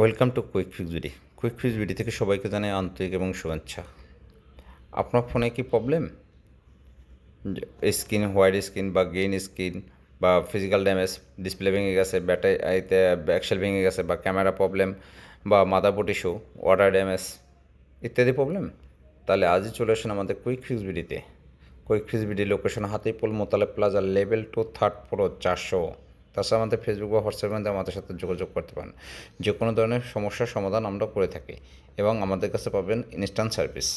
Welcome to quick fix BD. Quick fix BD থেকে সবাইকে জানাই আন্তরিক এবং শুভেচ্ছা। আপনার ফোনে কি প্রবলেম? স্ক্রিন হোয়াইট স্ক্রিন বা গ্রিন স্ক্রিন বা ফিজিক্যাল ড্যামেজ, ডিসপ্লে ভেঙে গেছে, ব্যাটারিতে ব্যাকশেল ভেঙে গেছে, বা ক্যামেরা প্রবলেম, বা মাদারবোর্ড ইস্যু, ওয়াটার ড্যামেজ ইত্যাদি প্রবলেম? তাহলে আজই চলে আসুন আমাদের কুইক ফিক্স বিডিতে। Quick fix BD location Hatipool Motaleb plaza, level 2, third floor, 400। তাছাড়া আমাদের ফেসবুক বা হোয়াটসঅ্যাপের মধ্যে আমাদের সাথে যোগাযোগ করতে পারেন। যে কোনো ধরনের সমস্যার সমাধান আমরা করে থাকি এবং আমাদের কাছে পাবেন ইনস্ট্যান্ট সার্ভিস।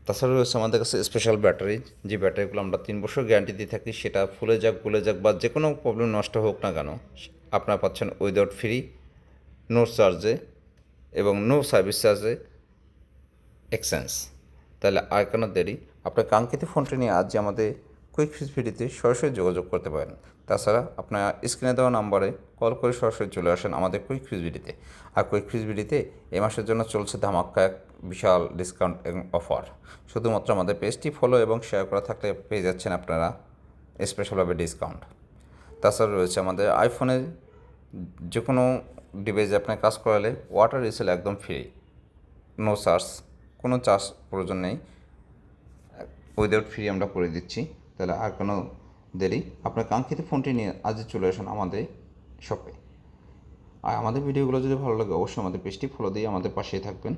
তাছাড়া রয়েছে আমাদের কাছে স্পেশাল ব্যাটারি, যে ব্যাটারিগুলো আমরা 3 বছর গ্যারান্টি দিয়ে থাকি। সেটা ফুলে যাক, গলে যাক, বা যে কোনো প্রবলেম নষ্ট হোক না কেন, আপনারা পাচ্ছেন উইদাউট ফ্রি, নো চার্জে এবং নো সার্ভিস চার্জে এক্সচেঞ্জ। তাহলে আর কেন দেরি? আপনার কাঙ্ক্ষিত ফোনটি নিয়ে আজ আমাদের কুইক ফিক্স ভিডিওতে সরাসরি যোগাযোগ করতে পারেন। তাছাড়া আপনার স্ক্রিনে দেওয়া নাম্বারে কল করে সরাসরি চলে আসেন আমাদের কুইক ফিক্স ভিডিওতে। আর কুইক ফিক্স ভিডিওতে এ মাসের জন্য চলছে ধামাক্কা এক বিশাল ডিসকাউন্ট এবং অফার। শুধুমাত্র আমাদের পেজটি ফলো এবং শেয়ার করা থাকলে পেয়ে যাচ্ছেন আপনারা স্পেশালভাবে ডিসকাউন্ট। তাছাড়া রয়েছে আমাদের আইফোনে যে কোনো ডিভাইসে আপনার কাজ করালে ওয়াটার রিসেল একদম ফ্রি, নো চার্জ, কোনো চার্জ প্রয়োজন নেই, উইদাউট ফ্রি আমরা করে দিচ্ছি। তাহলে আর কোনো দেরি? আপনার কাঙ্ক্ষিত ফোনটি নিয়ে আজই চলে আসুন আমাদের শপে। আর আমাদের ভিডিওগুলো যদি ভালো লাগে অবশ্যই আমাদের পেজটি ফলো দিয়ে আমাদের পাশেই থাকবেন।